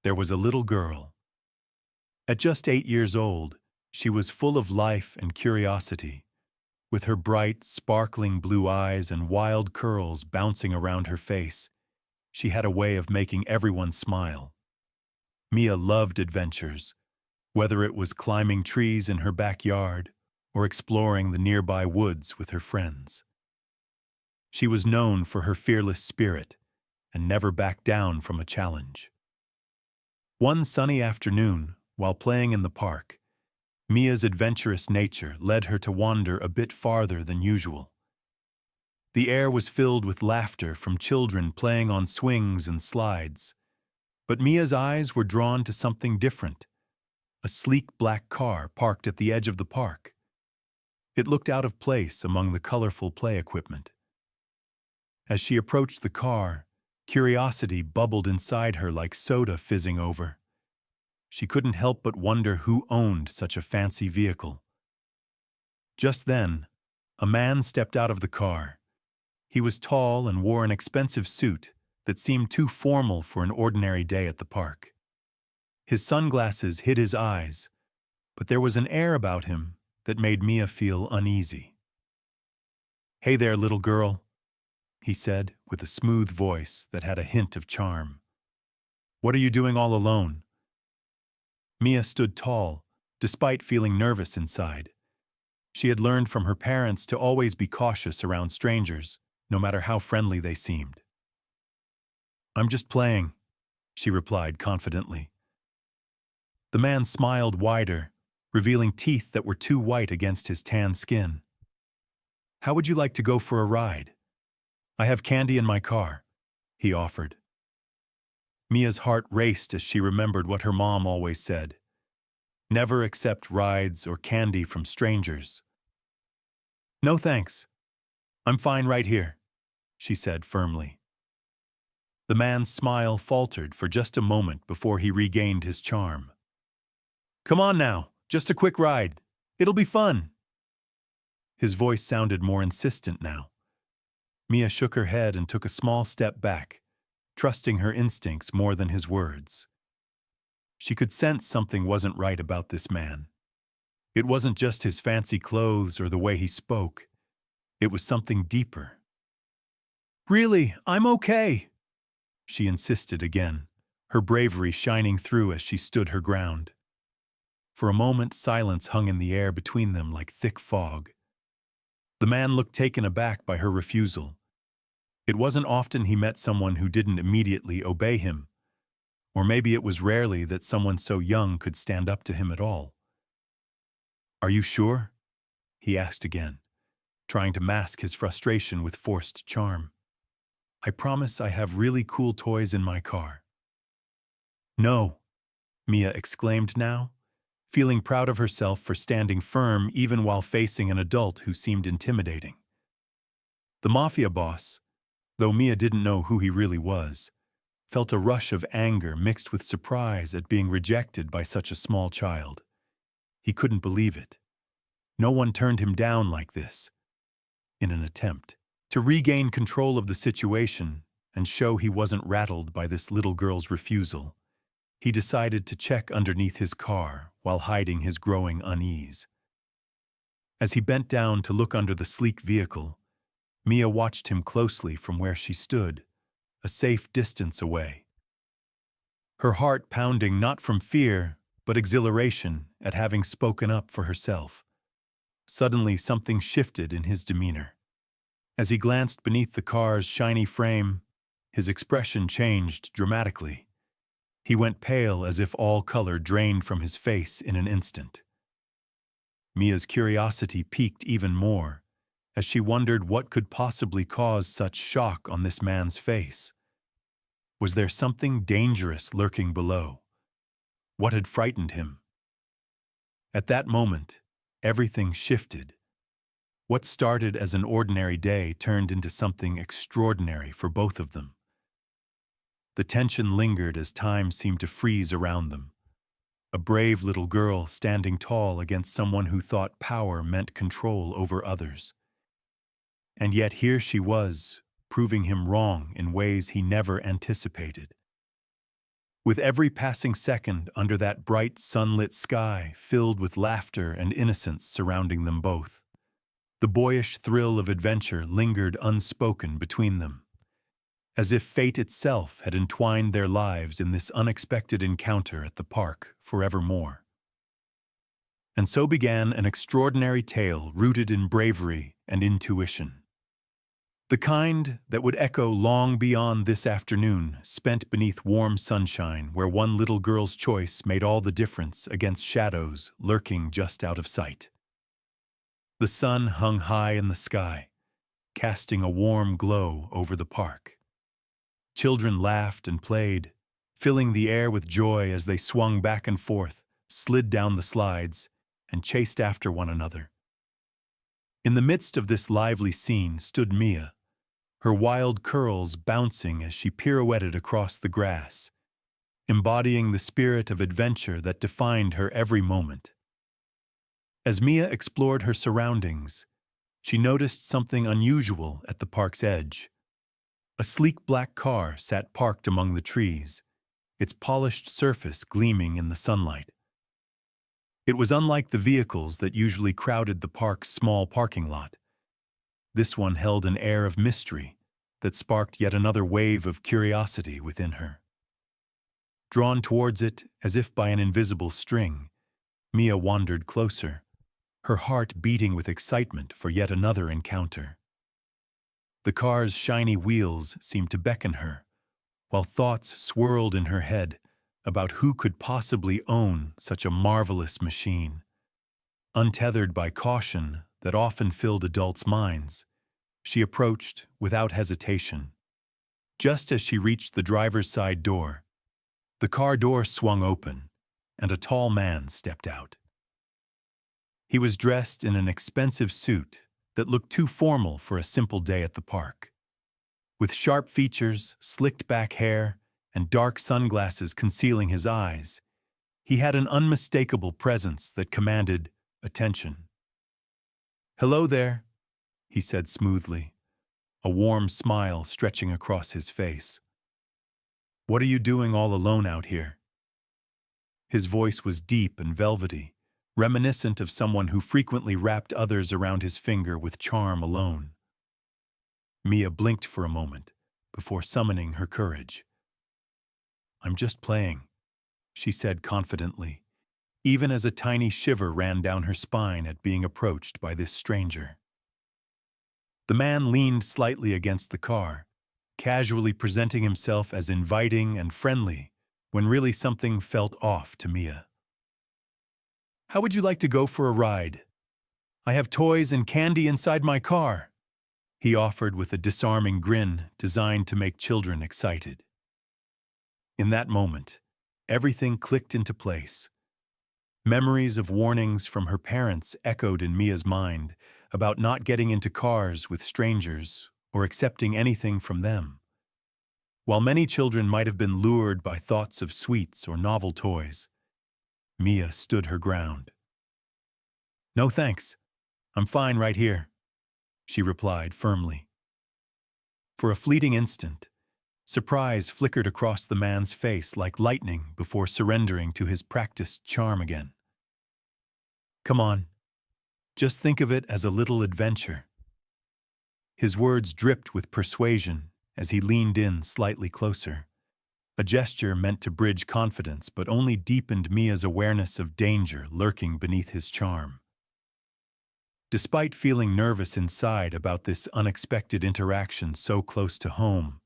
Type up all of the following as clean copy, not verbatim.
there was a little girl. At just 8 years old, she was full of life and curiosity, with her bright, sparkling blue eyes and wild curls bouncing around her face. She had a way of making everyone smile. Mia loved adventures, whether it was climbing trees in her backyard or exploring the nearby woods with her friends. She was known for her fearless spirit and never backed down from a challenge. One sunny afternoon, while playing in the park, Mia's adventurous nature led her to wander a bit farther than usual. The air was filled with laughter from children playing on swings and slides, but Mia's eyes were drawn to something different: a sleek black car parked at the edge of the park. It looked out of place among the colorful play equipment. As she approached the car, curiosity bubbled inside her like soda fizzing over. She couldn't help but wonder who owned such a fancy vehicle. Just then, a man stepped out of the car. He was tall and wore an expensive suit that seemed too formal for an ordinary day at the park. His sunglasses hid his eyes, but there was an air about him that made Mia feel uneasy. "Hey there, little girl," he said with a smooth voice that had a hint of charm. "What are you doing all alone?" Mia stood tall, despite feeling nervous inside. She had learned from her parents to always be cautious around strangers, no matter how friendly they seemed. "I'm just playing," she replied confidently. The man smiled wider, revealing teeth that were too white against his tan skin. "How would you like to go for a ride? I have candy in my car," he offered. Mia's heart raced as she remembered what her mom always said: never accept rides or candy from strangers. "No thanks. I'm fine right here," she said firmly. The man's smile faltered for just a moment before he regained his charm. "Come on now, just a quick ride. It'll be fun." His voice sounded more insistent now. Mia shook her head and took a small step back, trusting her instincts more than his words. She could sense something wasn't right about this man. It wasn't just his fancy clothes or the way he spoke. It was something deeper. "Really, I'm okay," she insisted again, her bravery shining through as she stood her ground. For a moment, silence hung in the air between them like thick fog. The man looked taken aback by her refusal. It wasn't often he met someone who didn't immediately obey him, or maybe it was rarely that someone so young could stand up to him at all. "Are you sure?" he asked again, trying to mask his frustration with forced charm. "I promise I have really cool toys in my car." "No," Mia exclaimed now, feeling proud of herself for standing firm even while facing an adult who seemed intimidating. The Mafia boss, though Mia didn't know who he really was, felt a rush of anger mixed with surprise at being rejected by such a small child. He couldn't believe it. No one turned him down like this. In an attempt to regain control of the situation and show he wasn't rattled by this little girl's refusal, he decided to check underneath his car while hiding his growing unease. As he bent down to look under the sleek vehicle, Mia watched him closely from where she stood, a safe distance away. Her heart pounding not from fear, but exhilaration at having spoken up for herself. Suddenly, something shifted in his demeanor. As he glanced beneath the car's shiny frame, his expression changed dramatically. He went pale as if all color drained from his face in an instant. Mia's curiosity piqued even more, as she wondered what could possibly cause such shock on this man's face. Was there something dangerous lurking below? What had frightened him? At that moment, everything shifted. What started as an ordinary day turned into something extraordinary for both of them. The tension lingered as time seemed to freeze around them. A brave little girl standing tall against someone who thought power meant control over others. And yet here she was, proving him wrong in ways he never anticipated. with every passing second under that bright sunlit sky filled with laughter and innocence surrounding them both. The boyish thrill of adventure lingered unspoken between them, as if fate itself had entwined their lives in this unexpected encounter at the park forevermore. And so began an extraordinary tale rooted in bravery and intuition. The kind that would echo long beyond this afternoon spent beneath warm sunshine where one little girl's choice made all the difference against shadows lurking just out of sight. The sun hung high in the sky, casting a warm glow over the park. Children laughed and played, filling the air with joy as they swung back and forth, slid down the slides, and chased after one another. In the midst of this lively scene stood Mia, her wild curls bouncing as she pirouetted across the grass, embodying the spirit of adventure that defined her every moment. As Mia explored her surroundings, she noticed something unusual at the park's edge. A sleek black car sat parked among the trees, its polished surface gleaming in the sunlight. It was unlike the vehicles that usually crowded the park's small parking lot. This one held an air of mystery that sparked yet another wave of curiosity within her. Drawn towards it as if by an invisible string, Mia wandered closer, her heart beating with excitement for yet another encounter. The car's shiny wheels seemed to beckon her, while thoughts swirled in her head about who could possibly own such a marvelous machine. Untethered by caution that often filled adults' minds, she approached without hesitation. Just as she reached the driver's side door, the car door swung open, and a tall man stepped out. He was dressed in an expensive suit that looked too formal for a simple day at the park. With sharp features, slicked back hair, and dark sunglasses concealing his eyes, he had an unmistakable presence that commanded attention. "Hello there," he said smoothly, a warm smile stretching across his face. "What are you doing all alone out here?" His voice was deep and velvety, reminiscent of someone who frequently wrapped others around his finger with charm alone. Mia blinked for a moment before summoning her courage. "I'm just playing," she said confidently, even as a tiny shiver ran down her spine at being approached by this stranger. The man leaned slightly against the car, casually presenting himself as inviting and friendly when really something felt off to Mia. "How would you like to go for a ride? I have toys and candy inside my car," he offered with a disarming grin designed to make children excited. In that moment, everything clicked into place. Memories of warnings from her parents echoed in Mia's mind about not getting into cars with strangers or accepting anything from them. While many children might have been lured by thoughts of sweets or novel toys, Mia stood her ground. "No thanks, I'm fine right here," she replied firmly. For a fleeting instant, surprise flickered across the man's face like lightning before surrendering to his practiced charm again. "Come on, just think of it as a little adventure." His words dripped with persuasion as he leaned in slightly closer, a gesture meant to bridge confidence but only deepened Mia's awareness of danger lurking beneath his charm. Despite feeling nervous inside about this unexpected interaction so close to home,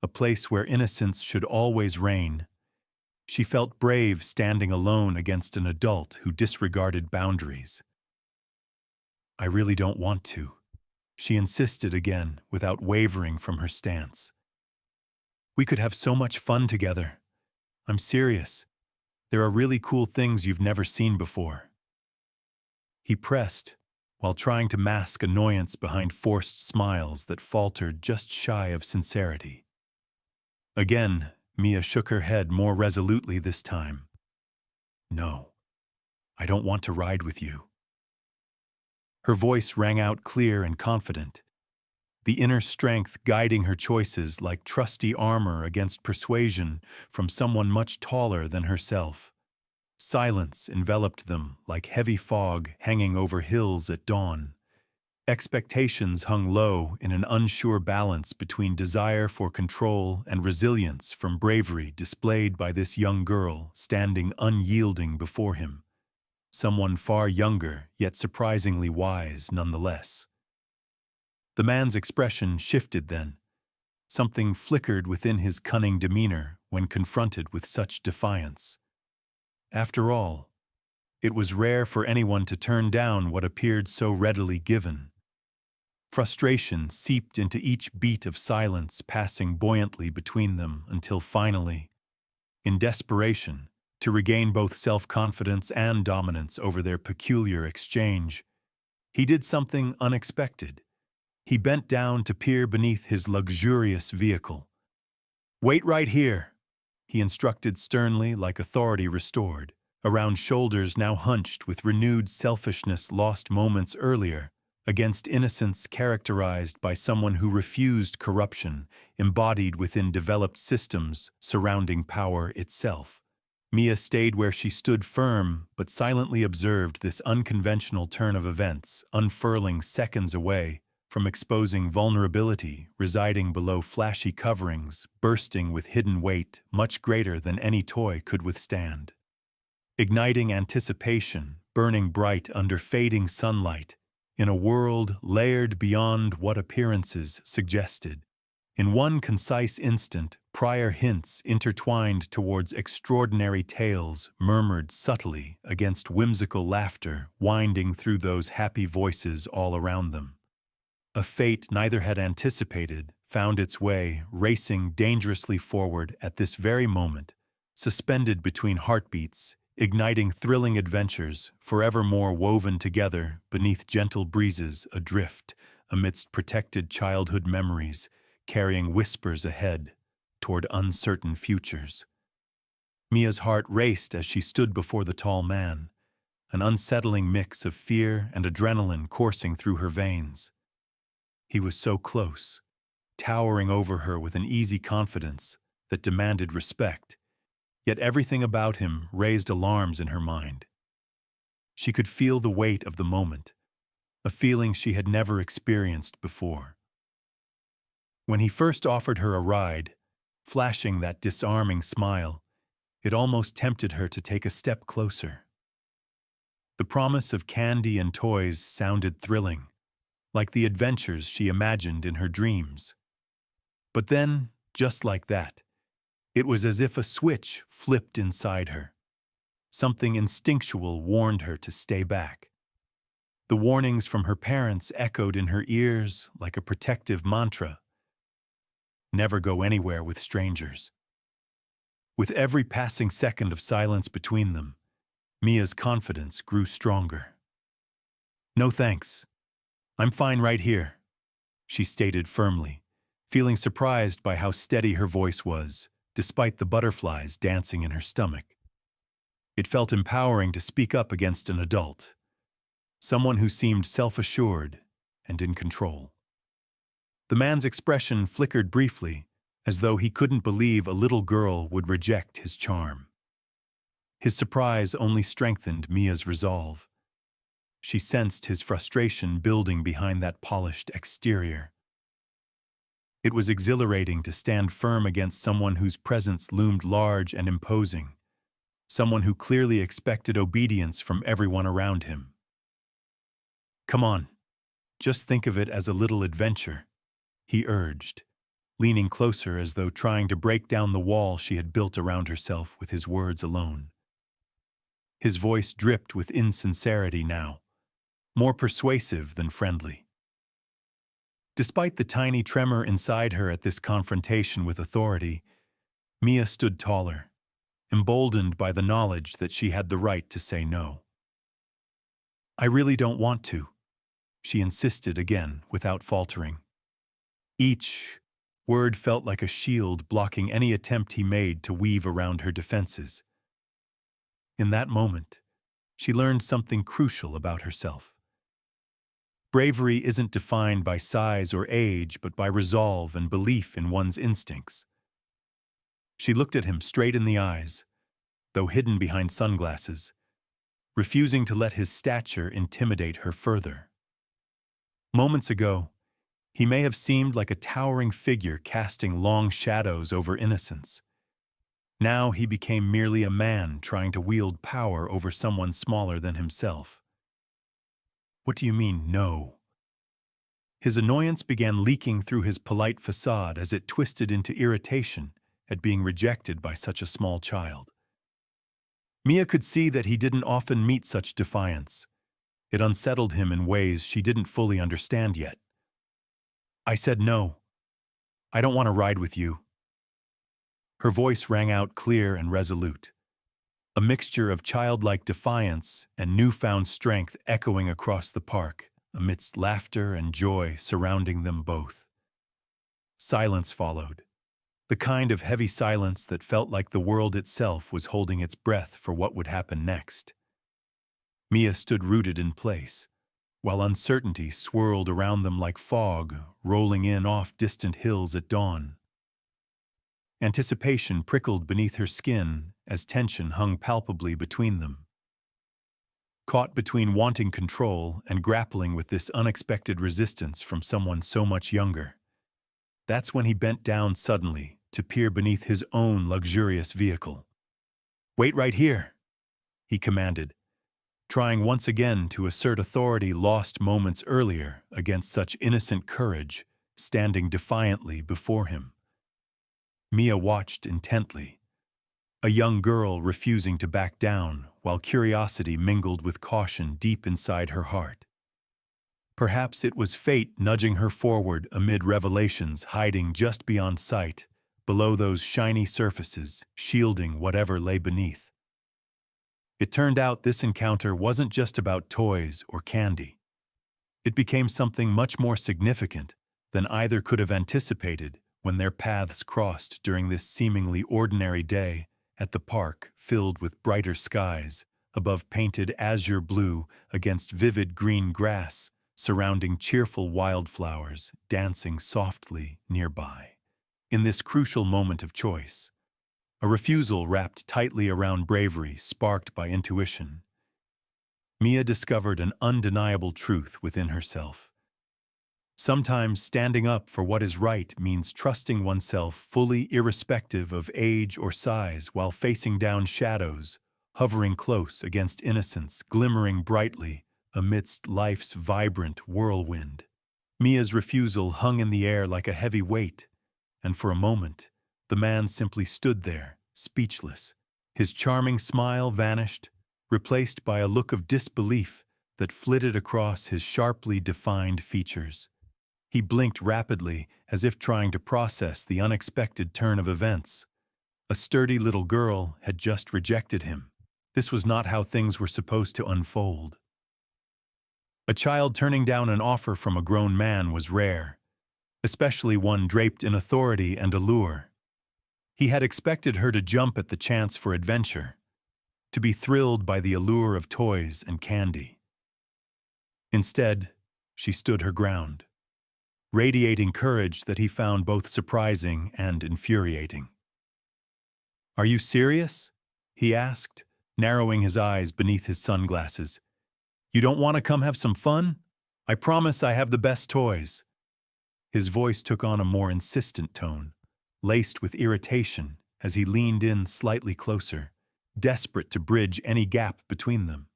a place where innocence should always reign, she felt brave standing alone against an adult who disregarded boundaries. "I really don't want to," she insisted again without wavering from her stance. "We could have so much fun together. I'm serious. There are really cool things you've never seen before." He pressed, while trying to mask annoyance behind forced smiles that faltered just shy of sincerity. Again, Mia shook her head more resolutely this time. "No, I don't want to ride with you." Her voice rang out clear and confident. the inner strength guiding her choices like trusty armor against persuasion from someone much taller than herself. Silence enveloped them like heavy fog hanging over hills at dawn. Expectations hung low in an unsure balance between desire for control and resilience from bravery displayed by this young girl standing unyielding before him. Someone far younger, yet surprisingly wise nonetheless. The man's expression shifted then. Something flickered within his cunning demeanor when confronted with such defiance. After all, it was rare for anyone to turn down what appeared so readily given. Frustration seeped into each beat of silence passing buoyantly between them until finally, in desperation, to regain both self-confidence and dominance over their peculiar exchange, he did something unexpected. He bent down to peer beneath his luxurious vehicle. "Wait right here," he instructed sternly like authority restored, around shoulders now hunched with renewed selfishness lost moments earlier, against innocence characterized by someone who refused corruption, embodied within developed systems surrounding power itself. Mia stayed where she stood firm, but silently observed this unconventional turn of events, unfurling seconds away from exposing vulnerability residing below flashy coverings, bursting with hidden weight much greater than any toy could withstand. Igniting anticipation, burning bright under fading sunlight, in a world layered beyond what appearances suggested. In one concise instant, prior hints intertwined towards extraordinary tales murmured subtly against whimsical laughter winding through those happy voices all around them. A fate neither had anticipated found its way racing dangerously forward at this very moment, suspended between heartbeats, igniting thrilling adventures, forevermore woven together beneath gentle breezes adrift, amidst protected childhood memories, carrying whispers ahead toward uncertain futures. Mia's heart raced as she stood before the tall man, an unsettling mix of fear and adrenaline coursing through her veins. He was so close, towering over her with an easy confidence that demanded respect. Yet everything about him raised alarms in her mind. She could feel the weight of the moment, a feeling she had never experienced before. When he first offered her a ride, flashing that disarming smile, it almost tempted her to take a step closer. The promise of candy and toys sounded thrilling, like the adventures she imagined in her dreams. But then, just like that, it was as if a switch flipped inside her. Something instinctual warned her to stay back. The warnings from her parents echoed in her ears like a protective mantra. Never go anywhere with strangers. With every passing second of silence between them, Mia's confidence grew stronger. "No thanks. I'm fine right here," she stated firmly, feeling surprised by how steady her voice was, despite the butterflies dancing in her stomach. It felt empowering to speak up against an adult, someone who seemed self-assured and in control. The man's expression flickered briefly, as though he couldn't believe a little girl would reject his charm. His surprise only strengthened Mia's resolve. She sensed his frustration building behind that polished exterior. It was exhilarating to stand firm against someone whose presence loomed large and imposing, someone who clearly expected obedience from everyone around him. "Come on, just think of it as a little adventure," he urged, leaning closer as though trying to break down the wall she had built around herself with his words alone. His voice dripped with insincerity now, more persuasive than friendly. Despite the tiny tremor inside her at this confrontation with authority, Mia stood taller, emboldened by the knowledge that she had the right to say no. "I really don't want to," she insisted again without faltering. Each word felt like a shield blocking any attempt he made to weave around her defenses. In that moment, she learned something crucial about herself. Bravery isn't defined by size or age, but by resolve and belief in one's instincts. She looked at him straight in the eyes, though hidden behind sunglasses, refusing to let his stature intimidate her further. Moments ago, he may have seemed like a towering figure casting long shadows over innocence. Now he became merely a man trying to wield power over someone smaller than himself. What do you mean, no? His annoyance began leaking through his polite facade as it twisted into irritation at being rejected by such a small child. Mia could see that he didn't often meet such defiance. It unsettled him in ways she didn't fully understand yet. I said no. I don't want to ride with you. Her voice rang out clear and resolute, a mixture of childlike defiance and newfound strength echoing across the park, amidst laughter and joy surrounding them both. Silence followed, the kind of heavy silence that felt like the world itself was holding its breath for what would happen next. Mia stood rooted in place, while uncertainty swirled around them like fog rolling in off distant hills at dawn. Anticipation prickled beneath her skin as tension hung palpably between them. Caught between wanting control and grappling with this unexpected resistance from someone so much younger, that's when he bent down suddenly to peer beneath his own luxurious vehicle. "Wait right here," he commanded, trying once again to assert authority lost moments earlier against such innocent courage standing defiantly before him. Mia watched intently, a young girl refusing to back down while curiosity mingled with caution deep inside her heart. Perhaps it was fate nudging her forward amid revelations hiding just beyond sight, below those shiny surfaces, shielding whatever lay beneath. It turned out this encounter wasn't just about toys or candy. It became something much more significant than either could have anticipated when their paths crossed during this seemingly ordinary day at the park filled with brighter skies, above painted azure blue against vivid green grass, surrounding cheerful wildflowers dancing softly nearby. In this crucial moment of choice, a refusal wrapped tightly around bravery sparked by intuition, Mia discovered an undeniable truth within herself. Sometimes standing up for what is right means trusting oneself fully irrespective of age or size while facing down shadows, hovering close against innocence, glimmering brightly amidst life's vibrant whirlwind. Mia's refusal hung in the air like a heavy weight, and for a moment, the man simply stood there, speechless. His charming smile vanished, replaced by a look of disbelief that flitted across his sharply defined features. He blinked rapidly, as if trying to process the unexpected turn of events. A sturdy little girl had just rejected him. This was not how things were supposed to unfold. A child turning down an offer from a grown man was rare, especially one draped in authority and allure. He had expected her to jump at the chance for adventure, to be thrilled by the allure of toys and candy. Instead, she stood her ground, radiating courage that he found both surprising and infuriating. "Are you serious?" he asked, narrowing his eyes beneath his sunglasses. "You don't want to come have some fun? I promise I have the best toys." His voice took on a more insistent tone, laced with irritation as he leaned in slightly closer, desperate to bridge any gap between them.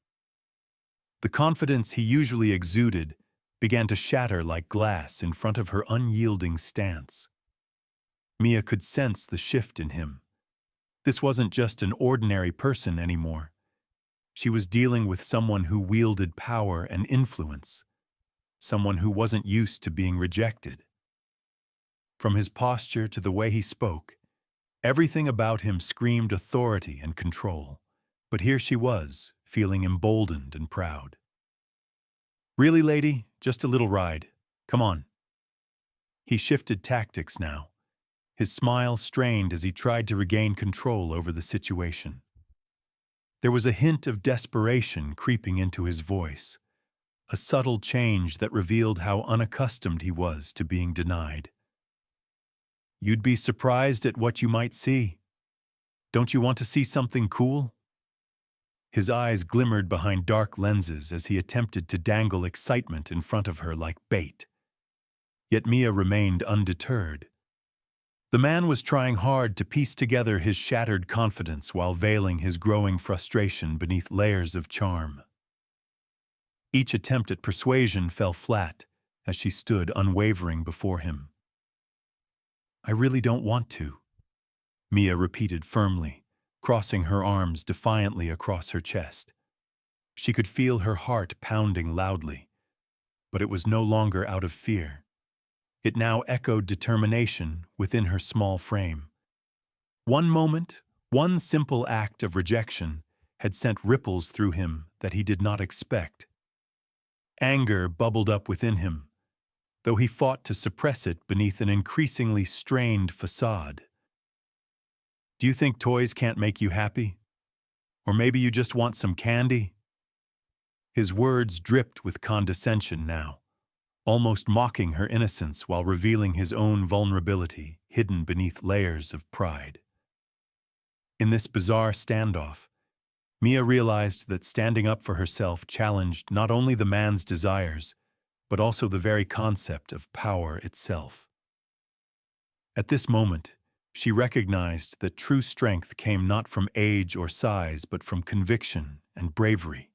The confidence he usually exuded began to shatter like glass in front of her unyielding stance. Mia could sense the shift in him. This wasn't just an ordinary person anymore. She was dealing with someone who wielded power and influence, someone who wasn't used to being rejected. From his posture to the way he spoke, everything about him screamed authority and control. But here she was, feeling emboldened and proud. "Really, lady? Just a little ride. Come on." He shifted tactics now, his smile strained as he tried to regain control over the situation. There was a hint of desperation creeping into his voice, a subtle change that revealed how unaccustomed he was to being denied. "You'd be surprised at what you might see. Don't you want to see something cool?" His eyes glimmered behind dark lenses as he attempted to dangle excitement in front of her like bait. Yet Mia remained undeterred. The man was trying hard to piece together his shattered confidence while veiling his growing frustration beneath layers of charm. Each attempt at persuasion fell flat as she stood unwavering before him. "I really don't want to," Mia repeated firmly, crossing her arms defiantly across her chest. She could feel her heart pounding loudly, but it was no longer out of fear. It now echoed determination within her small frame. One moment, one simple act of rejection had sent ripples through him that he did not expect. Anger bubbled up within him, though he fought to suppress it beneath an increasingly strained facade. "Do you think toys can't make you happy? Or maybe you just want some candy?" His words dripped with condescension now, almost mocking her innocence while revealing his own vulnerability hidden beneath layers of pride. In this bizarre standoff, Mia realized that standing up for herself challenged not only the man's desires, but also the very concept of power itself. At this moment, she recognized that true strength came not from age or size, but from conviction and bravery,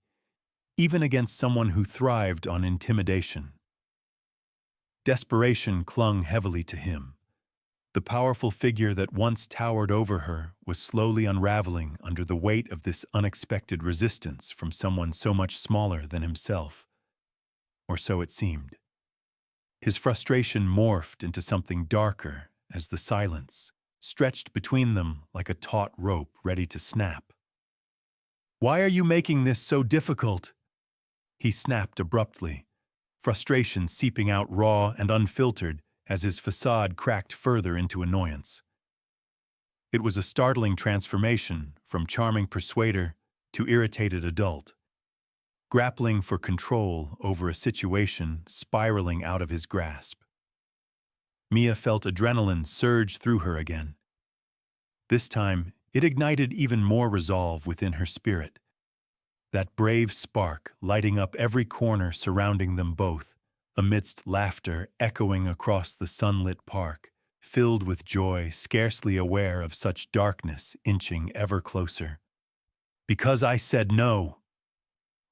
even against someone who thrived on intimidation. Desperation clung heavily to him. The powerful figure that once towered over her was slowly unraveling under the weight of this unexpected resistance from someone so much smaller than himself. Or so it seemed. His frustration morphed into something darker as the silence stretched between them like a taut rope ready to snap. "Why are you making this so difficult?" he snapped abruptly, frustration seeping out raw and unfiltered as his facade cracked further into annoyance. It was a startling transformation from charming persuader to irritated adult, grappling for control over a situation spiraling out of his grasp. Mia felt adrenaline surge through her again. This time, it ignited even more resolve within her spirit, that brave spark lighting up every corner surrounding them both, amidst laughter echoing across the sunlit park, filled with joy, scarcely aware of such darkness inching ever closer. "Because I said no."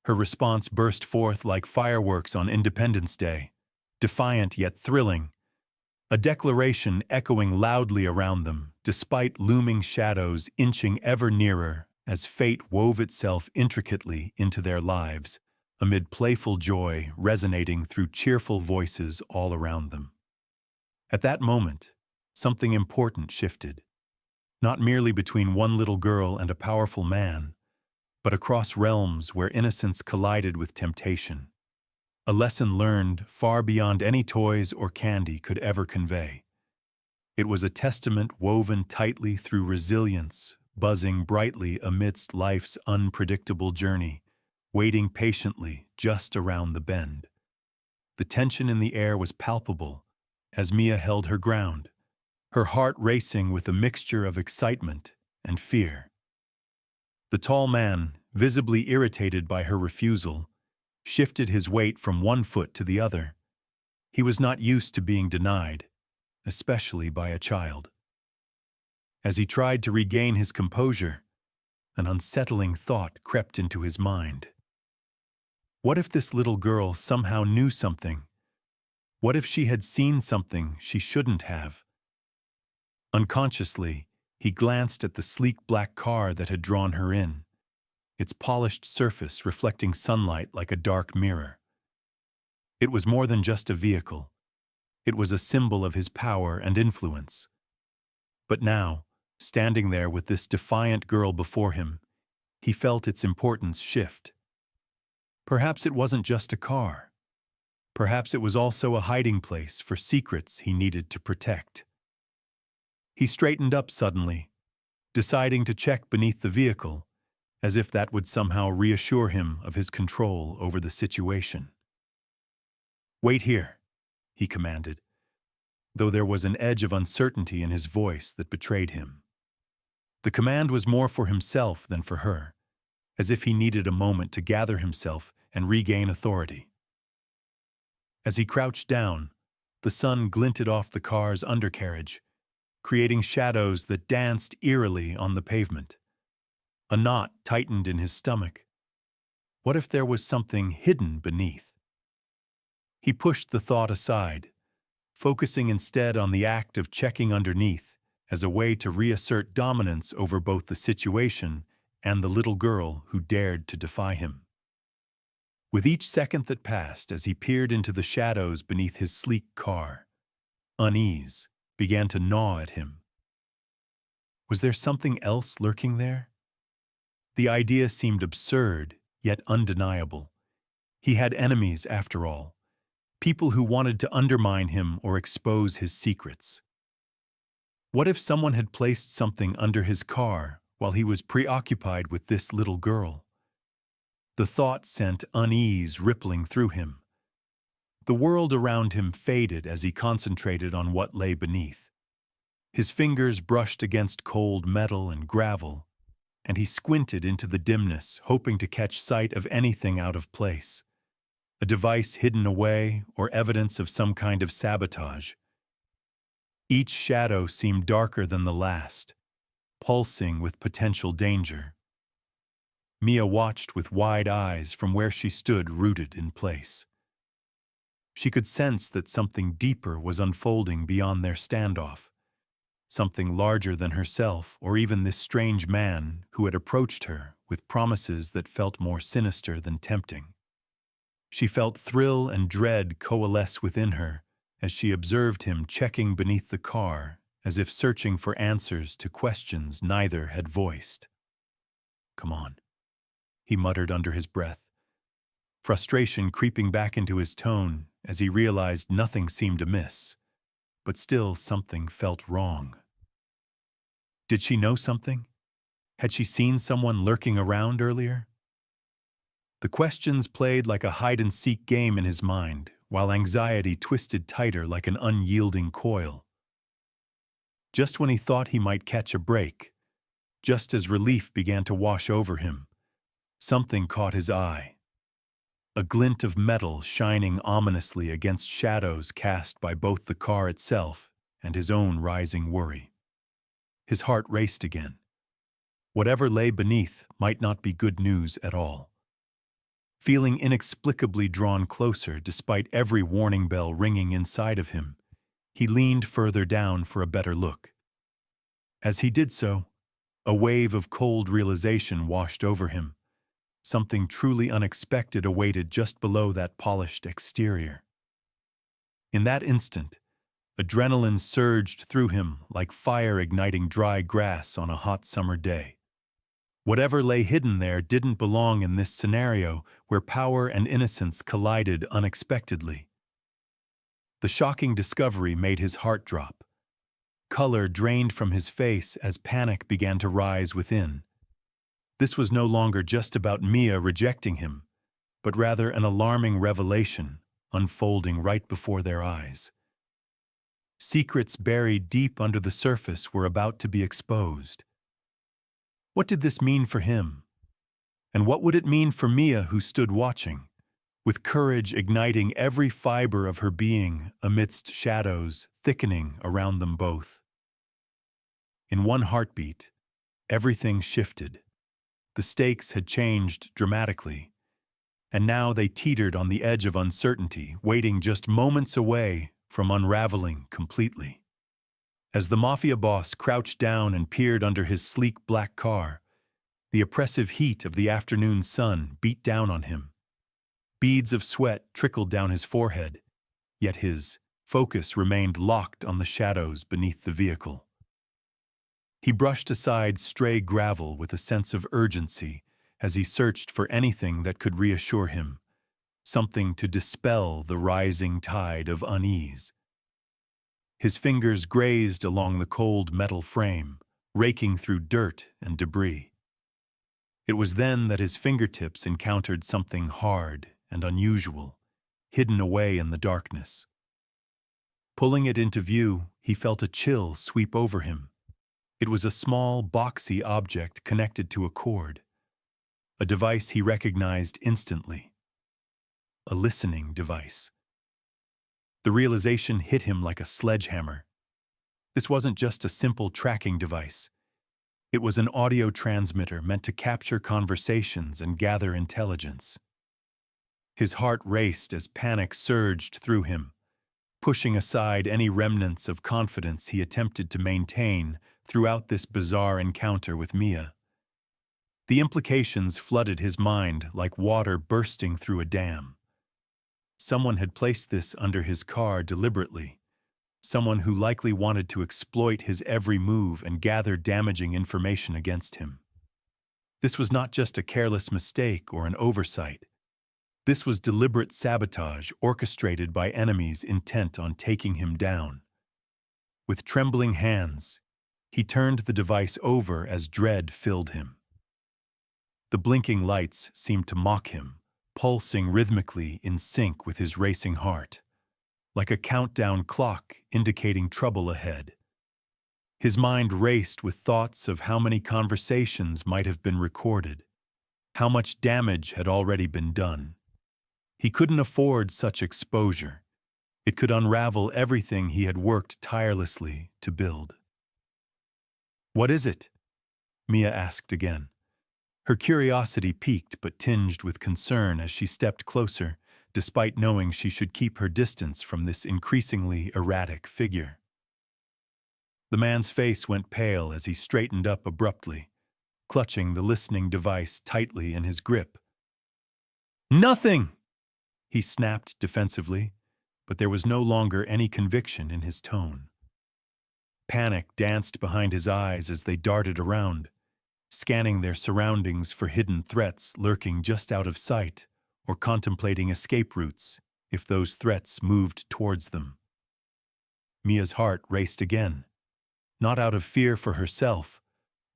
Her response burst forth like fireworks on Independence Day, defiant yet thrilling, a declaration echoing loudly around them, despite looming shadows inching ever nearer as fate wove itself intricately into their lives, amid playful joy resonating through cheerful voices all around them. At that moment, something important shifted, not merely between one little girl and a powerful man, but across realms where innocence collided with temptation, a lesson learned far beyond any toys or candy could ever convey. It was a testament woven tightly through resilience, buzzing brightly amidst life's unpredictable journey, waiting patiently just around the bend. The tension in the air was palpable as Mia held her ground, her heart racing with a mixture of excitement and fear. The tall man, visibly irritated by her refusal, shifted his weight from one foot to the other. He was not used to being denied, especially by a child. As he tried to regain his composure, an unsettling thought crept into his mind. What if this little girl somehow knew something? What if she had seen something she shouldn't have? Unconsciously, he glanced at the sleek black car that had drawn her in, its polished surface reflecting sunlight like a dark mirror. It was more than just a vehicle. It was a symbol of his power and influence. But now, standing there with this defiant girl before him, he felt its importance shift. Perhaps it wasn't just a car. Perhaps it was also a hiding place for secrets he needed to protect. He straightened up suddenly, deciding to check beneath the vehicle, as if that would somehow reassure him of his control over the situation. "Wait here," he commanded, though there was an edge of uncertainty in his voice that betrayed him. The command was more for himself than for her, as if he needed a moment to gather himself and regain authority. As he crouched down, the sun glinted off the car's undercarriage, creating shadows that danced eerily on the pavement. A knot tightened in his stomach. What if there was something hidden beneath? He pushed the thought aside, focusing instead on the act of checking underneath as a way to reassert dominance over both the situation and the little girl who dared to defy him. With each second that passed as he peered into the shadows beneath his sleek car, unease began to gnaw at him. Was there something else lurking there? The idea seemed absurd, yet undeniable. He had enemies, after all, people who wanted to undermine him or expose his secrets. What if someone had placed something under his car while he was preoccupied with this little girl? The thought sent unease rippling through him. The world around him faded as he concentrated on what lay beneath. His fingers brushed against cold metal and gravel, and he squinted into the dimness, hoping to catch sight of anything out of place. A device hidden away or evidence of some kind of sabotage. Each shadow seemed darker than the last, pulsing with potential danger. Mia watched with wide eyes from where she stood rooted in place. She could sense that something deeper was unfolding beyond their standoff, something larger than herself or even this strange man who had approached her with promises that felt more sinister than tempting. She felt thrill and dread coalesce within her as she observed him checking beneath the car as if searching for answers to questions neither had voiced. "Come on," he muttered under his breath, frustration creeping back into his tone as he realized nothing seemed amiss, but still something felt wrong. Did she know something? Had she seen someone lurking around earlier? The questions played like a hide-and-seek game in his mind, while anxiety twisted tighter like an unyielding coil. Just when he thought he might catch a break, just as relief began to wash over him, something caught his eye. A glint of metal shining ominously against shadows cast by both the car itself and his own rising worry. His heart raced again. Whatever lay beneath might not be good news at all. Feeling inexplicably drawn closer despite every warning bell ringing inside of him, he leaned further down for a better look. As he did so, a wave of cold realization washed over him. Something truly unexpected awaited just below that polished exterior. In that instant, adrenaline surged through him like fire igniting dry grass on a hot summer day. Whatever lay hidden there didn't belong in this scenario where power and innocence collided unexpectedly. The shocking discovery made his heart drop. Color drained from his face as panic began to rise within. This was no longer just about Mia rejecting him, but rather an alarming revelation unfolding right before their eyes. Secrets buried deep under the surface were about to be exposed. What did this mean for him? And what would it mean for Mia, who stood watching, with courage igniting every fiber of her being amidst shadows thickening around them both? In one heartbeat, everything shifted. The stakes had changed dramatically, and now they teetered on the edge of uncertainty, waiting just moments away from unraveling completely. As the Mafia boss crouched down and peered under his sleek black car, the oppressive heat of the afternoon sun beat down on him. Beads of sweat trickled down his forehead, yet his focus remained locked on the shadows beneath the vehicle. He brushed aside stray gravel with a sense of urgency as he searched for anything that could reassure him, something to dispel the rising tide of unease. His fingers grazed along the cold metal frame, raking through dirt and debris. It was then that his fingertips encountered something hard and unusual, hidden away in the darkness. Pulling it into view, he felt a chill sweep over him. It was a small, boxy object connected to a cord, a device he recognized instantly. A listening device. The realization hit him like a sledgehammer. This wasn't just a simple tracking device. It was an audio transmitter meant to capture conversations and gather intelligence. His heart raced as panic surged through him, pushing aside any remnants of confidence he attempted to maintain throughout this bizarre encounter with Mia. The implications flooded his mind like water bursting through a dam. Someone had placed this under his car deliberately. Someone who likely wanted to exploit his every move and gather damaging information against him. This was not just a careless mistake or an oversight. This was deliberate sabotage orchestrated by enemies intent on taking him down. With trembling hands, he turned the device over as dread filled him. The blinking lights seemed to mock him, pulsing rhythmically in sync with his racing heart, like a countdown clock indicating trouble ahead. His mind raced with thoughts of how many conversations might have been recorded, how much damage had already been done. He couldn't afford such exposure. It could unravel everything he had worked tirelessly to build. "What is it?" Mia asked again. Her curiosity piqued but tinged with concern as she stepped closer, despite knowing she should keep her distance from this increasingly erratic figure. The man's face went pale as he straightened up abruptly, clutching the listening device tightly in his grip. "Nothing!" he snapped defensively, but there was no longer any conviction in his tone. Panic danced behind his eyes as they darted around, scanning their surroundings for hidden threats lurking just out of sight or contemplating escape routes if those threats moved towards them. Mia's heart raced again, not out of fear for herself,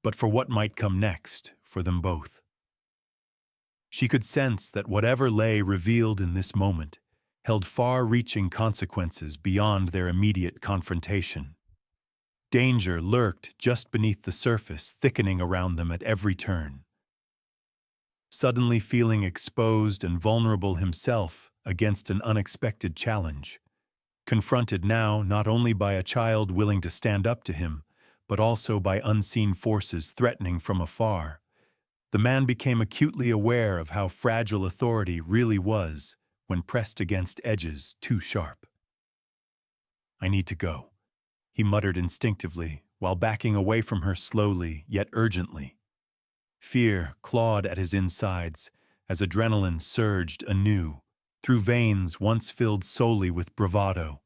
but for what might come next for them both. She could sense that whatever lay revealed in this moment held far-reaching consequences beyond their immediate confrontation. Danger lurked just beneath the surface, thickening around them at every turn. Suddenly feeling exposed and vulnerable himself against an unexpected challenge, confronted now not only by a child willing to stand up to him, but also by unseen forces threatening from afar, the man became acutely aware of how fragile authority really was when pressed against edges too sharp. "I need to go," he muttered instinctively while backing away from her slowly yet urgently. Fear clawed at his insides as adrenaline surged anew through veins once filled solely with bravado.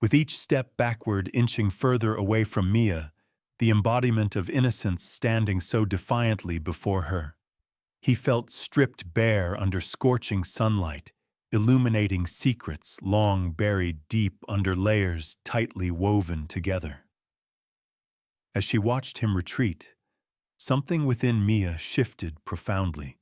With each step backward inching further away from Mia, the embodiment of innocence standing so defiantly before her, he felt stripped bare under scorching sunlight, illuminating secrets long buried deep under layers tightly woven together. As she watched him retreat, something within Mia shifted profoundly,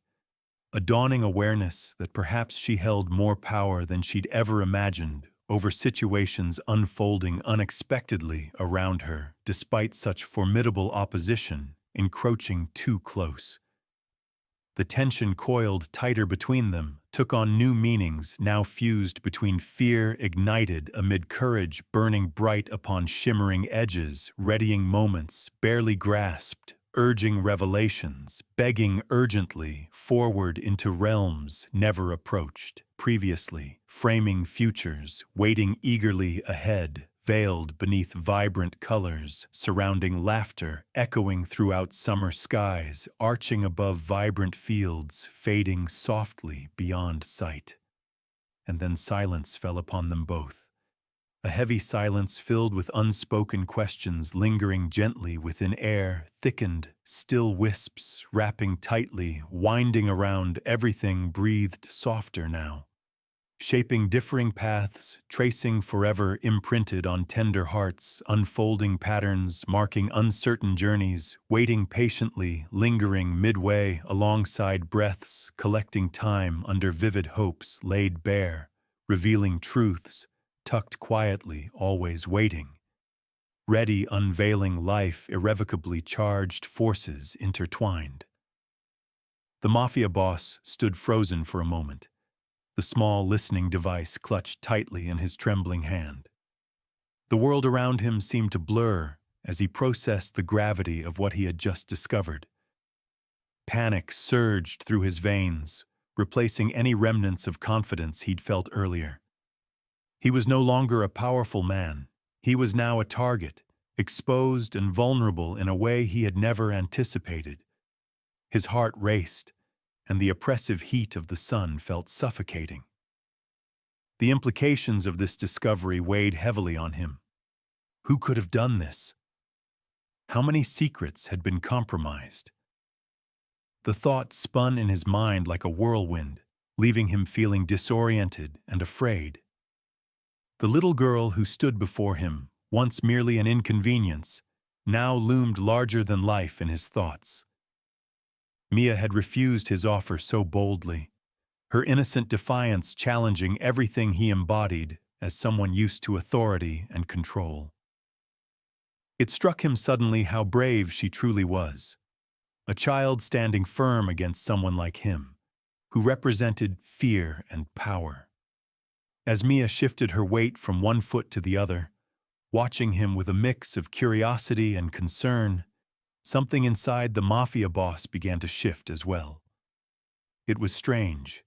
a dawning awareness that perhaps she held more power than she'd ever imagined over situations unfolding unexpectedly around her despite such formidable opposition encroaching too close. The tension coiled tighter between them, took on new meanings now fused between fear ignited amid courage burning bright upon shimmering edges, readying moments barely grasped, urging revelations, begging urgently forward into realms never approached previously, framing futures, waiting eagerly ahead, veiled beneath vibrant colors, surrounding laughter, echoing throughout summer skies, arching above vibrant fields, fading softly beyond sight. And then silence fell upon them both. A heavy silence filled with unspoken questions lingering gently within air, thickened, still wisps, wrapping tightly, winding around everything breathed softer now. Shaping differing paths, tracing forever imprinted on tender hearts, unfolding patterns, marking uncertain journeys, waiting patiently, lingering midway alongside breaths, collecting time under vivid hopes laid bare, revealing truths, tucked quietly, always waiting. Ready, unveiling life, irrevocably charged forces intertwined. The Mafia boss stood frozen for a moment, the small listening device clutched tightly in his trembling hand. The world around him seemed to blur as he processed the gravity of what he had just discovered. Panic surged through his veins, replacing any remnants of confidence he'd felt earlier. He was no longer a powerful man. He was now a target, exposed and vulnerable in a way he had never anticipated. His heart raced, and the oppressive heat of the sun felt suffocating. The implications of this discovery weighed heavily on him. Who could have done this? How many secrets had been compromised? The thought spun in his mind like a whirlwind, leaving him feeling disoriented and afraid. The little girl who stood before him, once merely an inconvenience, now loomed larger than life in his thoughts. Mia had refused his offer so boldly, her innocent defiance challenging everything he embodied as someone used to authority and control. It struck him suddenly how brave she truly was. A child standing firm against someone like him, who represented fear and power. As Mia shifted her weight from one foot to the other, watching him with a mix of curiosity and concern, something inside the Mafia boss began to shift as well. It was strange.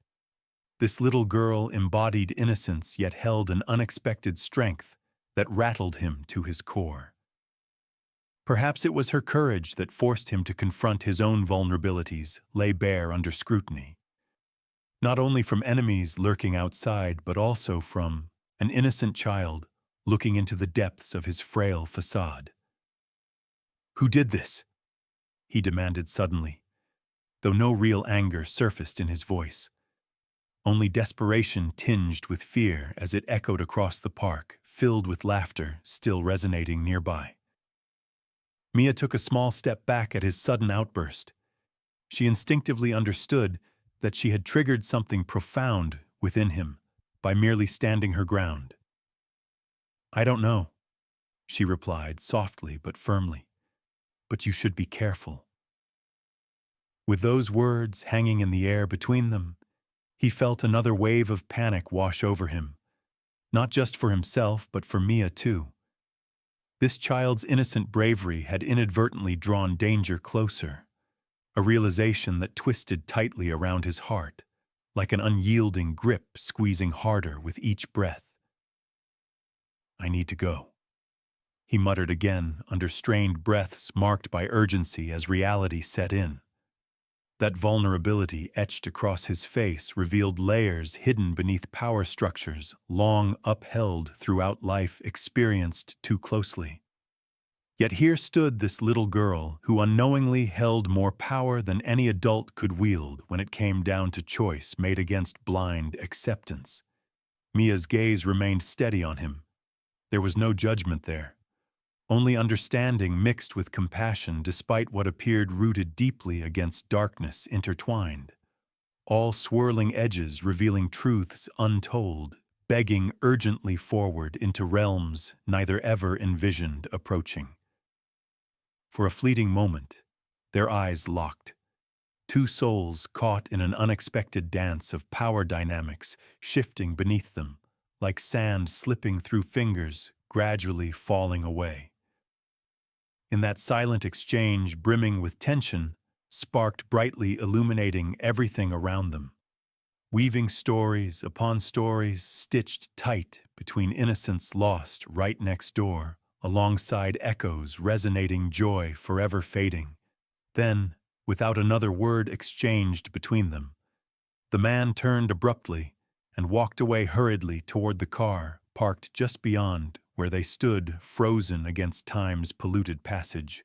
This little girl embodied innocence yet held an unexpected strength that rattled him to his core. Perhaps it was her courage that forced him to confront his own vulnerabilities, lay bare under scrutiny. Not only from enemies lurking outside, but also from an innocent child looking into the depths of his frail facade. "Who did this?" he demanded suddenly, though no real anger surfaced in his voice. Only desperation tinged with fear as it echoed across the park, filled with laughter still resonating nearby. Mia took a small step back at his sudden outburst. She instinctively understood that she had triggered something profound within him by merely standing her ground. "I don't know," she replied softly but firmly, "but you should be careful." With those words hanging in the air between them, he felt another wave of panic wash over him, not just for himself but for Mia too. This child's innocent bravery had inadvertently drawn danger closer, a realization that twisted tightly around his heart, like an unyielding grip squeezing harder with each breath. "I need to go," he muttered again under strained breaths marked by urgency as reality set in. That vulnerability etched across his face revealed layers hidden beneath power structures long upheld throughout life experienced too closely. Yet here stood this little girl who unknowingly held more power than any adult could wield when it came down to choice made against blind acceptance. Mia's gaze remained steady on him. There was no judgment there, only understanding mixed with compassion despite what appeared rooted deeply against darkness intertwined. All swirling edges revealing truths untold, begging urgently forward into realms neither ever envisioned approaching. For a fleeting moment, their eyes locked. Two souls caught in an unexpected dance of power dynamics shifting beneath them, like sand slipping through fingers, gradually falling away. In that silent exchange brimming with tension, sparked brightly illuminating everything around them. Weaving stories upon stories stitched tight between innocence lost right next door, alongside echoes resonating joy forever fading. Then, without another word exchanged between them, the man turned abruptly and walked away hurriedly toward the car parked just beyond where they stood frozen against time's polluted passage.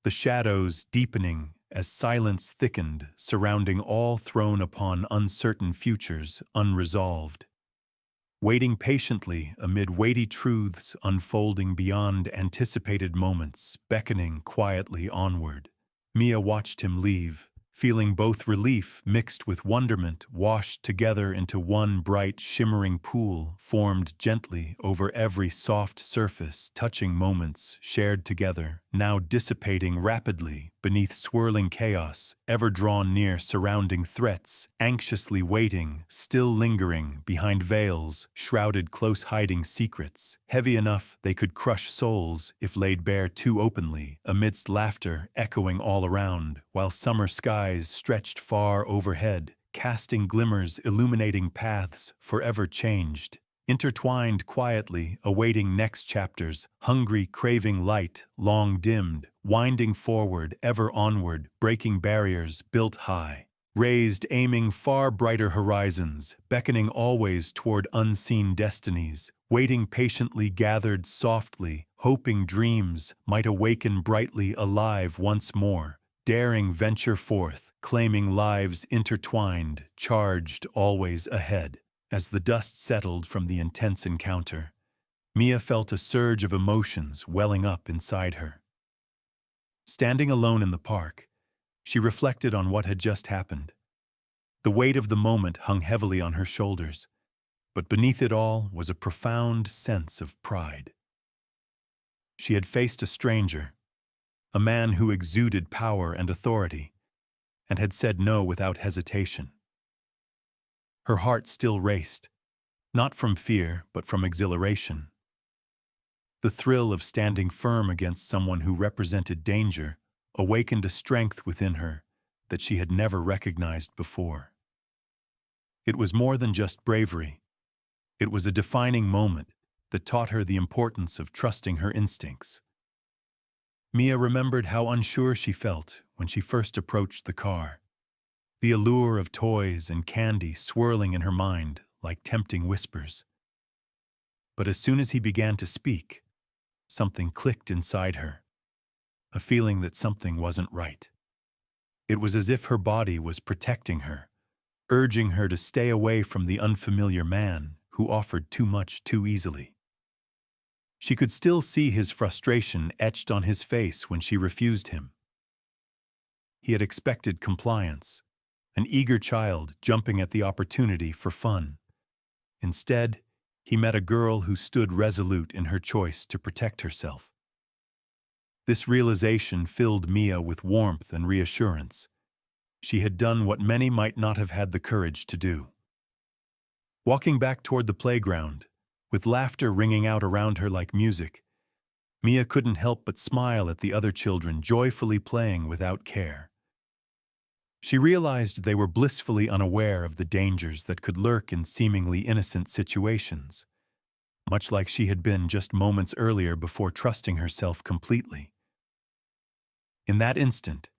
The shadows deepening as silence thickened, surrounding all thrown upon uncertain futures unresolved. Waiting patiently amid weighty truths unfolding beyond anticipated moments, beckoning quietly onward. Mia watched him leave, feeling both relief mixed with wonderment washed together into one bright, shimmering pool formed gently over every soft surface, touching moments shared together, now dissipating rapidly beneath swirling chaos, ever drawn near surrounding threats, anxiously waiting, still lingering behind veils, shrouded close hiding secrets, heavy enough they could crush souls if laid bare too openly, amidst laughter echoing all around, while summer skies stretched far overhead, casting glimmers illuminating paths forever changed. Intertwined quietly, awaiting next chapters, hungry, craving light, long dimmed, winding forward, ever onward, breaking barriers built high. Raised, aiming far brighter horizons, beckoning always toward unseen destinies, waiting patiently gathered softly, hoping dreams might awaken brightly alive once more, daring venture forth, claiming lives intertwined, charged always ahead. As the dust settled from the intense encounter, Mia felt a surge of emotions welling up inside her. Standing alone in the park, she reflected on what had just happened. The weight of the moment hung heavily on her shoulders, but beneath it all was a profound sense of pride. She had faced a stranger, a man who exuded power and authority, and had said no without hesitation. Her heart still raced, not from fear, but from exhilaration. The thrill of standing firm against someone who represented danger awakened a strength within her that she had never recognized before. It was more than just bravery. It was a defining moment that taught her the importance of trusting her instincts. Mia remembered how unsure she felt when she first approached the car, the allure of toys and candy swirling in her mind like tempting whispers. But as soon as he began to speak, something clicked inside her, a feeling that something wasn't right. It was as if her body was protecting her, urging her to stay away from the unfamiliar man who offered too much too easily. She could still see his frustration etched on his face when she refused him. He had expected compliance, an eager child jumping at the opportunity for fun. Instead, he met a girl who stood resolute in her choice to protect herself. This realization filled Mia with warmth and reassurance. She had done what many might not have had the courage to do. Walking back toward the playground, with laughter ringing out around her like music, Mia couldn't help but smile at the other children joyfully playing without care. She realized they were blissfully unaware of the dangers that could lurk in seemingly innocent situations, much like she had been just moments earlier before trusting herself completely. In that instant,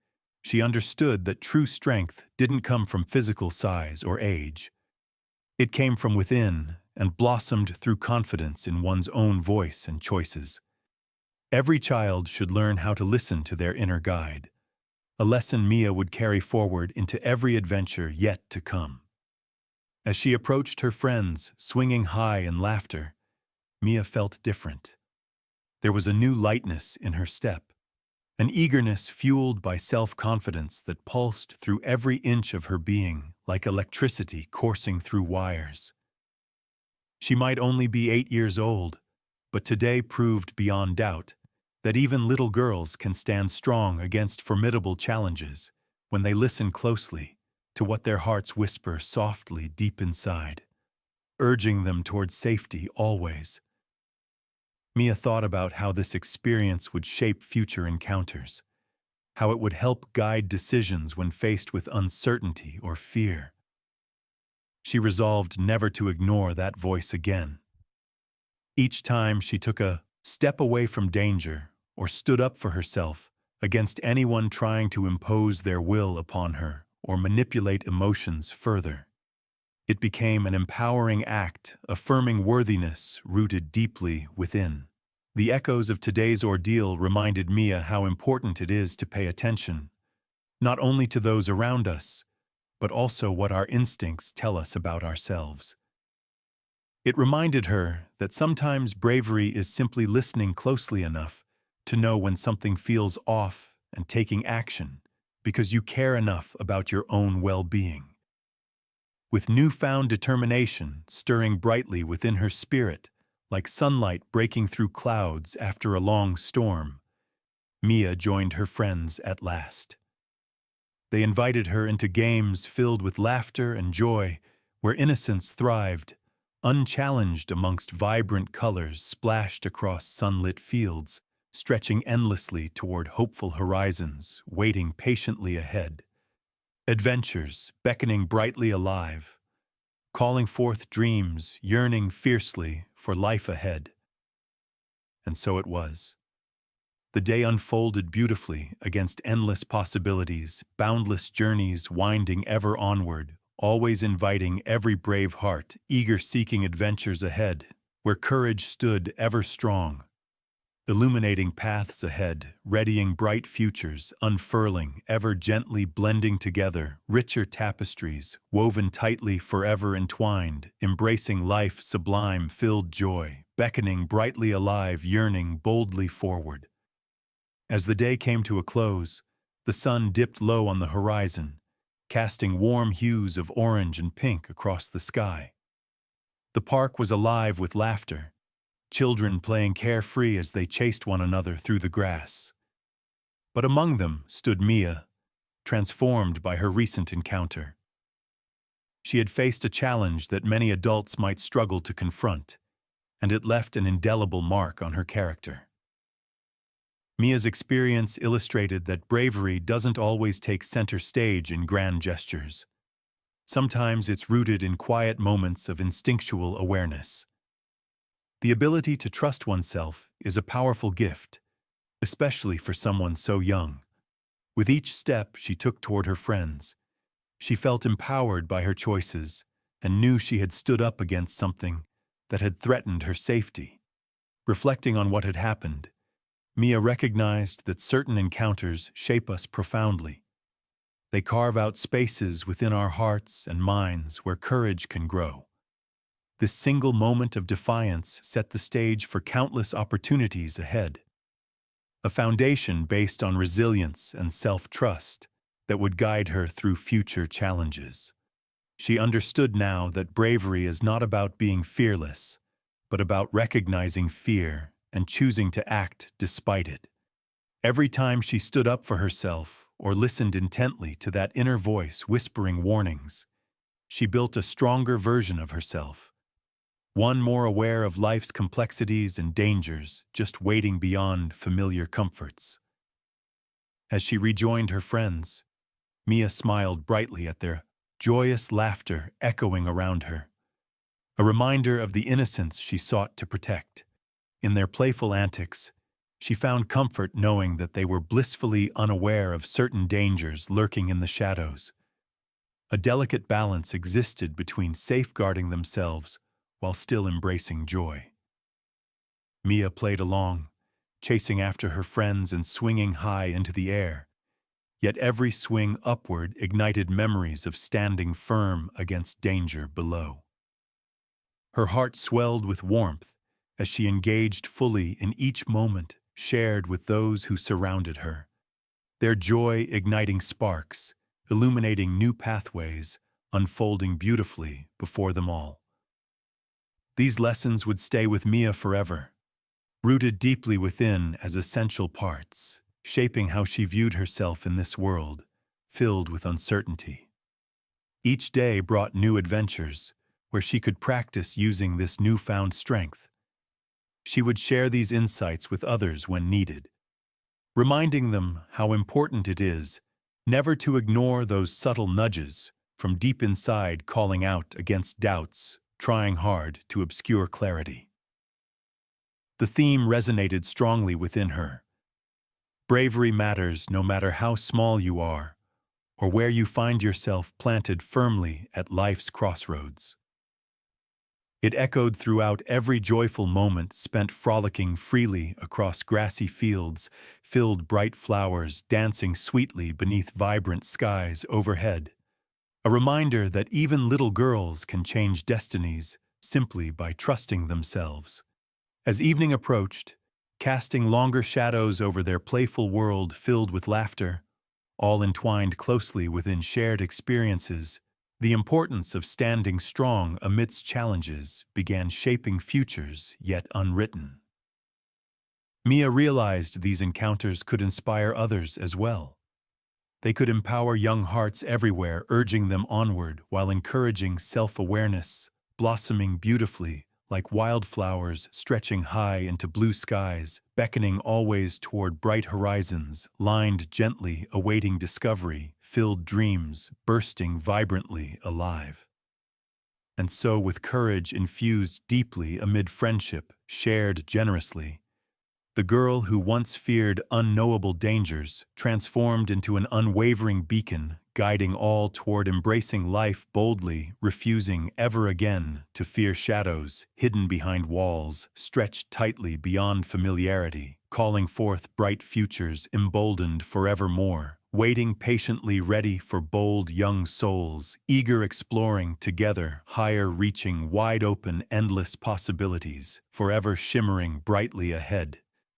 she understood that true strength didn't come from physical size or age. It came from within and blossomed through confidence in one's own voice and choices. Every child should learn how to listen to their inner guide, a lesson Mia would carry forward into every adventure yet to come. As she approached her friends, swinging high in laughter, Mia felt different. There was a new lightness in her step, an eagerness fueled by self-confidence that pulsed through every inch of her being like electricity coursing through wires. She might only be 8 years old, but today proved beyond doubt that even little girls can stand strong against formidable challenges when they listen closely to what their hearts whisper softly deep inside, urging them toward safety always. Mia thought about how this experience would shape future encounters, how it would help guide decisions when faced with uncertainty or fear. She resolved never to ignore that voice again. Each time she took a step away from danger or stood up for herself against anyone trying to impose their will upon her or manipulate emotions further, it became an empowering act, affirming worthiness rooted deeply within. The echoes of today's ordeal reminded Mia how important it is to pay attention, not only to those around us, but also what our instincts tell us about ourselves. It reminded her that sometimes bravery is simply listening closely enough to know when something feels off and taking action, because you care enough about your own well-being. With newfound determination stirring brightly within her spirit, like sunlight breaking through clouds after a long storm, Mia joined her friends at last. They invited her into games filled with laughter and joy, where innocence thrived, unchallenged amongst vibrant colors splashed across sunlit fields, stretching endlessly toward hopeful horizons, waiting patiently ahead. Adventures beckoning brightly alive, calling forth dreams yearning fiercely for life ahead. And so it was. The day unfolded beautifully against endless possibilities, boundless journeys winding ever onward, always inviting every brave heart, eager seeking adventures ahead, where courage stood ever strong, illuminating paths ahead, readying bright futures, unfurling, ever gently blending together, richer tapestries, woven tightly, forever entwined, embracing life sublime, filled joy, beckoning brightly alive, yearning boldly forward. As the day came to a close, the sun dipped low on the horizon, casting warm hues of orange and pink across the sky. The park was alive with laughter, children playing carefree as they chased one another through the grass. But among them stood Mia, transformed by her recent encounter. She had faced a challenge that many adults might struggle to confront, and it left an indelible mark on her character. Mia's experience illustrated that bravery doesn't always take center stage in grand gestures. Sometimes it's rooted in quiet moments of instinctual awareness. The ability to trust oneself is a powerful gift, especially for someone so young. With each step she took toward her friends, she felt empowered by her choices and knew she had stood up against something that had threatened her safety. Reflecting on what had happened, Mia recognized that certain encounters shape us profoundly. They carve out spaces within our hearts and minds where courage can grow. This single moment of defiance set the stage for countless opportunities ahead. A foundation based on resilience and self-trust that would guide her through future challenges. She understood now that bravery is not about being fearless, but about recognizing fear and choosing to act despite it. Every time she stood up for herself or listened intently to that inner voice whispering warnings, she built a stronger version of herself, one more aware of life's complexities and dangers, just waiting beyond familiar comforts. As she rejoined her friends, Mia smiled brightly at their joyous laughter echoing around her, a reminder of the innocence she sought to protect. In their playful antics, she found comfort knowing that they were blissfully unaware of certain dangers lurking in the shadows. A delicate balance existed between safeguarding themselves while still embracing joy. Mia played along, chasing after her friends and swinging high into the air. Yet every swing upward ignited memories of standing firm against danger below. Her heart swelled with warmth as she engaged fully in each moment shared with those who surrounded her, their joy igniting sparks, illuminating new pathways, unfolding beautifully before them all. These lessons would stay with Mia forever, rooted deeply within as essential parts, shaping how she viewed herself in this world, filled with uncertainty. Each day brought new adventures, where she could practice using this newfound strength. She would share these insights with others when needed, reminding them how important it is never to ignore those subtle nudges from deep inside calling out against doubts, trying hard to obscure clarity. The theme resonated strongly within her. Bravery matters no matter how small you are or where you find yourself planted firmly at life's crossroads. It echoed throughout every joyful moment spent frolicking freely across grassy fields, filled bright flowers dancing sweetly beneath vibrant skies overhead. A reminder that even little girls can change destinies simply by trusting themselves. As evening approached, casting longer shadows over their playful world filled with laughter, all entwined closely within shared experiences, the importance of standing strong amidst challenges began shaping futures yet unwritten. Mia realized these encounters could inspire others as well. They could empower young hearts everywhere, urging them onward while encouraging self-awareness, blossoming beautifully like wildflowers stretching high into blue skies, beckoning always toward bright horizons, lined gently awaiting discovery, filled dreams bursting vibrantly alive. And so, with courage infused deeply amid friendship, shared generously, the girl who once feared unknowable dangers transformed into an unwavering beacon, guiding all toward embracing life boldly, refusing ever again to fear shadows hidden behind walls, stretched tightly beyond familiarity, calling forth bright futures emboldened forevermore, waiting patiently ready for bold young souls, eager exploring together higher reaching, wide open, endless possibilities, forever shimmering brightly ahead.